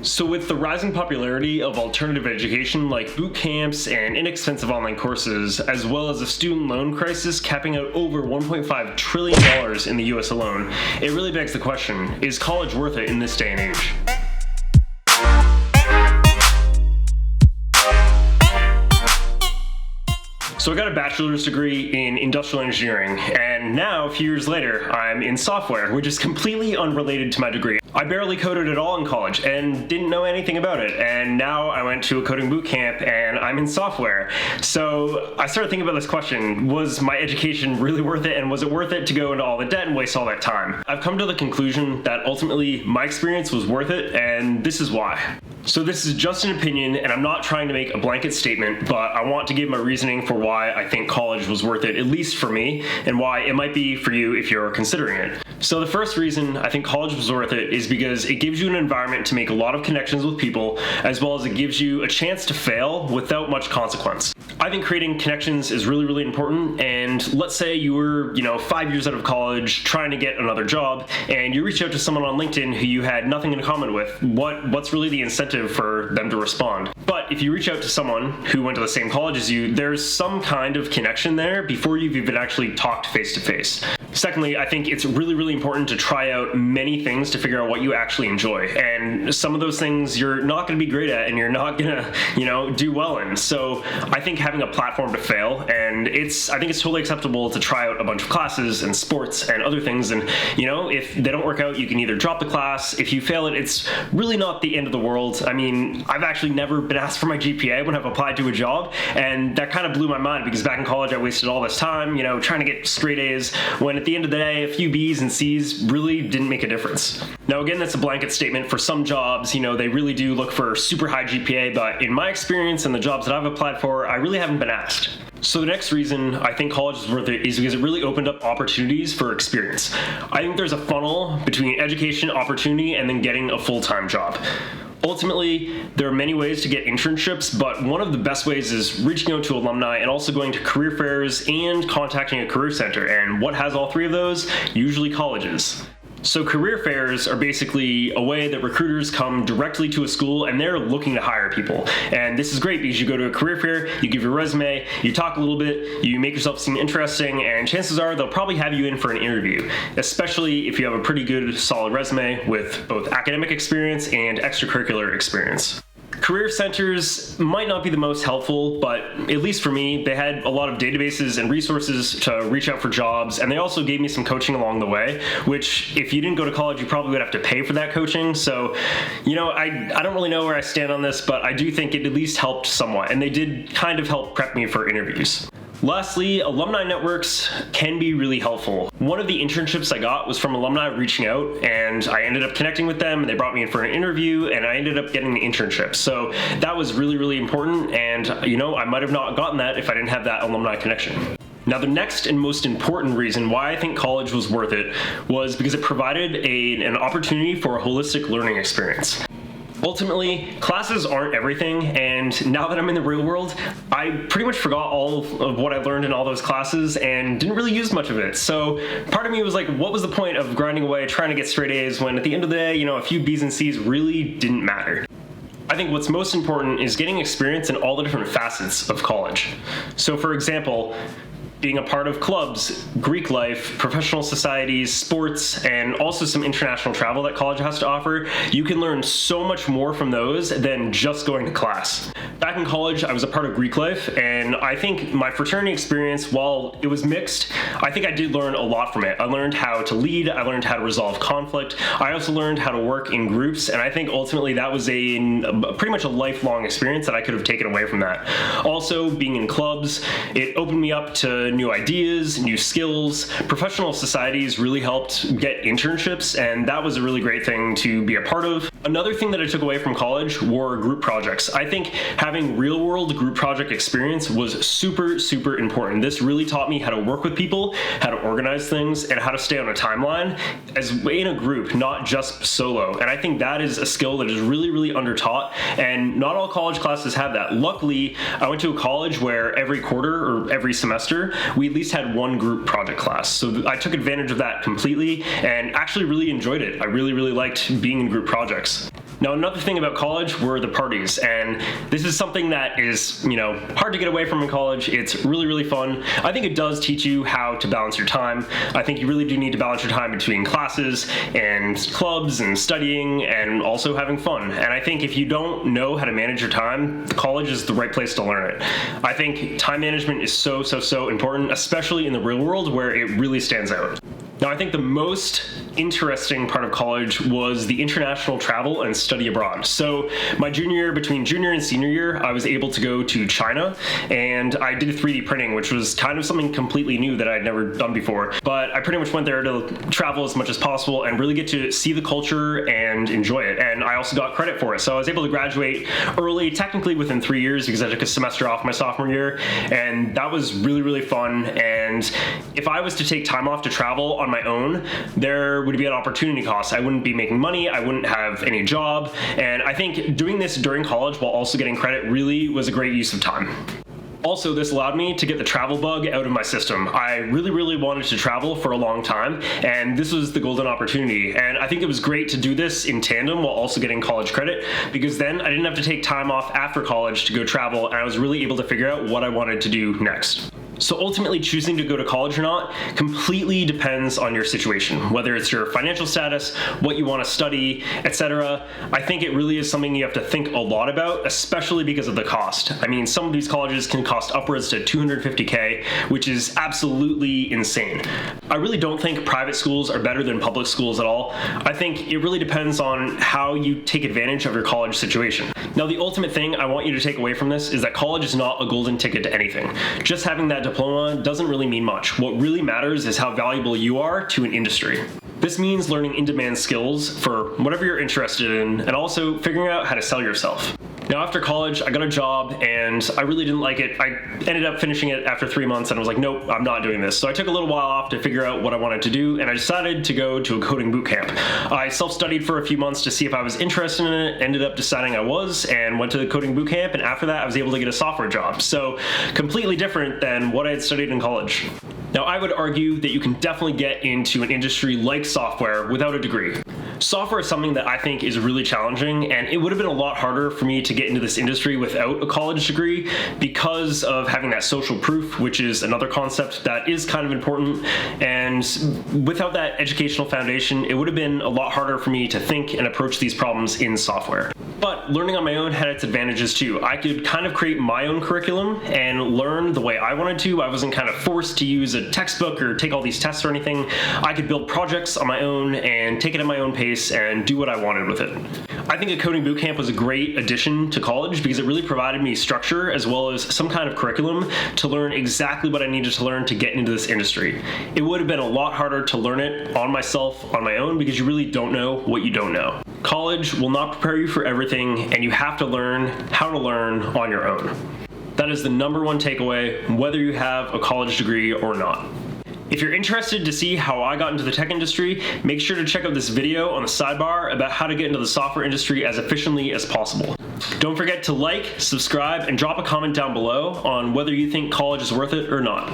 So with the rising popularity of alternative education like boot camps and inexpensive online courses, as well as a student loan crisis capping out over $1.5 trillion in the US alone, it really begs the question, is college worth it in this day and age? So I got a bachelor's degree in industrial engineering, and now, a few years later, I'm in software, which is completely unrelated to my degree. I barely coded at all in college and didn't know anything about it, and now I went to a coding boot camp and I'm in software. So I started thinking about this question, was my education really worth it, and was it worth it to go into all the debt and waste all that time? I've come to the conclusion that ultimately my experience was worth it, and this is why. So this is just an opinion, and I'm not trying to make a blanket statement, but I want to give my reasoning for why I think college was worth it, at least for me, and why it might be for you if you're considering it. So the first reason I think college was worth it is because it gives you an environment to make a lot of connections with people, as well as it gives you a chance to fail without much consequence. I think creating connections is really, really important, and let's say you were, 5 years out of college trying to get another job, and you reach out to someone on LinkedIn who you had nothing in common with. What's really the incentive for them to respond? But if you reach out to someone who went to the same college as you, there's some kind of connection there before you've even actually talked face to face. Secondly, I think it's really, really important to try out many things to figure out what you actually enjoy. And some of those things you're not going to be great at and you're not going to, do well in. So I think having a platform to fail, and I think it's totally acceptable to try out a bunch of classes and sports and other things. And, if they don't work out, you can either drop the class. If you fail it, it's really not the end of the world. I mean, I've actually never been asked for my GPA when I've applied to a job. And that kind of blew my mind because back in college, I wasted all this time, trying to get straight A's when at the end of the day, a few B's and C's really didn't make a difference. Now, again, that's a blanket statement. For some jobs, they really do look for super high GPA, but in my experience and the jobs that I've applied for, I really haven't been asked. So the next reason I think college is worth it is because it really opened up opportunities for experience. I think there's a funnel between education, opportunity, and then getting a full-time job. Ultimately, there are many ways to get internships, but one of the best ways is reaching out to alumni and also going to career fairs and contacting a career center. And what has all three of those? Usually colleges. So career fairs are basically a way that recruiters come directly to a school and they're looking to hire people. And this is great because you go to a career fair, you give your resume, you talk a little bit, you make yourself seem interesting, and chances are they'll probably have you in for an interview, especially if you have a pretty good, solid resume with both academic experience and extracurricular experience. Career centers might not be the most helpful, but at least for me, they had a lot of databases and resources to reach out for jobs, and they also gave me some coaching along the way, which if you didn't go to college, you probably would have to pay for that coaching. So, I don't really know where I stand on this, but I do think it at least helped somewhat, and they did kind of help prep me for interviews. Lastly, Alumni Networks can be really helpful. One of the internships I got was from alumni reaching out, and I ended up connecting with them, and they brought me in for an interview, and I ended up getting the internship. So that was really, really important, and I might have not gotten that if I didn't have that alumni connection. Now, the next and most important reason why I think college was worth it was because it provided an opportunity for a holistic learning experience. Ultimately, classes aren't everything, and now that I'm in the real world, I pretty much forgot all of what I learned in all those classes and didn't really use much of it. So part of me was like, what was the point of grinding away trying to get straight A's when at the end of the day, a few B's and C's really didn't matter? I think what's most important is getting experience in all the different facets of college. So for example, being a part of clubs, Greek life, professional societies, sports, and also some international travel that college has to offer, you can learn so much more from those than just going to class. Back in college, I was a part of Greek life, and I think my fraternity experience, while it was mixed, I think I did learn a lot from it. I learned how to lead, I learned how to resolve conflict, I also learned how to work in groups, and I think ultimately that was pretty much a lifelong experience that I could have taken away from that. Also, being in clubs, it opened me up to new ideas, new skills. Professional societies really helped get internships, and that was a really great thing to be a part of. Another thing that I took away from college were group projects. I think having real-world group project experience was super, super important. This really taught me how to work with people, how to organize things, and how to stay on a timeline as in a group, not just solo. And I think that is a skill that is really, really under-taught, and not all college classes have that. Luckily, I went to a college where every quarter or every semester, we at least had one group project class. So I took advantage of that completely and actually really enjoyed it. I really, really liked being in group projects. Now, another thing about college were the parties, and this is something that is, hard to get away from in college. It's really, really fun. I think it does teach you how to balance your time. I think you really do need to balance your time between classes and clubs and studying and also having fun. And I think if you don't know how to manage your time, college is the right place to learn it. I think time management is so important, especially in the real world where it really stands out. Now, I think the most interesting part of college was the international travel and study abroad. So my junior year, between junior and senior year, I was able to go to China, and I did 3D printing, which was kind of something completely new that I'd never done before. But I pretty much went there to travel as much as possible and really get to see the culture and enjoy it. And I also got credit for it. So I was able to graduate early, technically within 3 years, because I took a semester off my sophomore year. And that was really, really fun. And if I was to take time off to travel on my own, there would be an opportunity cost. I wouldn't be making money, I wouldn't have any job, and I think doing this during college while also getting credit really was a great use of time. Also, this allowed me to get the travel bug out of my system. I really, really wanted to travel for a long time, and this was the golden opportunity. And I think it was great to do this in tandem while also getting college credit, because then I didn't have to take time off after college to go travel, and I was really able to figure out what I wanted to do next. So ultimately, choosing to go to college or not completely depends on your situation, whether it's your financial status, what you want to study, etc. I think it really is something you have to think a lot about, especially because of the cost. I mean, some of these colleges can cost upwards to $250K, which is absolutely insane. I really don't think private schools are better than public schools at all. I think it really depends on how you take advantage of your college situation. Now, the ultimate thing I want you to take away from this is that college is not a golden ticket to anything. Just having that diploma doesn't really mean much. What really matters is how valuable you are to an industry. This means learning in-demand skills for whatever you're interested in, and also figuring out how to sell yourself. Now, after college, I got a job and I really didn't like it. I ended up finishing it after 3 months and I was like, nope, I'm not doing this. So I took a little while off to figure out what I wanted to do, and I decided to go to a coding bootcamp. I self-studied for a few months to see if I was interested in it, ended up deciding I was, and went to the coding bootcamp, and after that I was able to get a software job. So completely different than what I had studied in college. Now, I would argue that you can definitely get into an industry like software without a degree. Software is something that I think is really challenging, and it would have been a lot harder for me to get into this industry without a college degree because of having that social proof, which is another concept that is kind of important. And without that educational foundation, it would have been a lot harder for me to think and approach these problems in software. But learning on my own had its advantages too. I could kind of create my own curriculum and learn the way I wanted to. I wasn't kind of forced to use a textbook or take all these tests or anything. I could build projects on my own and take it at my own pace and do what I wanted with it. I think a coding bootcamp was a great addition to college because it really provided me structure as well as some kind of curriculum to learn exactly what I needed to learn to get into this industry. It would have been a lot harder to learn it on myself, on my own, because you really don't know what you don't know. College will not prepare you for everything, and you have to learn how to learn on your own. That is the number one takeaway, whether you have a college degree or not. If you're interested to see how I got into the tech industry, make sure to check out this video on the sidebar about how to get into the software industry as efficiently as possible. Don't forget to like, subscribe, and drop a comment down below on whether you think college is worth it or not.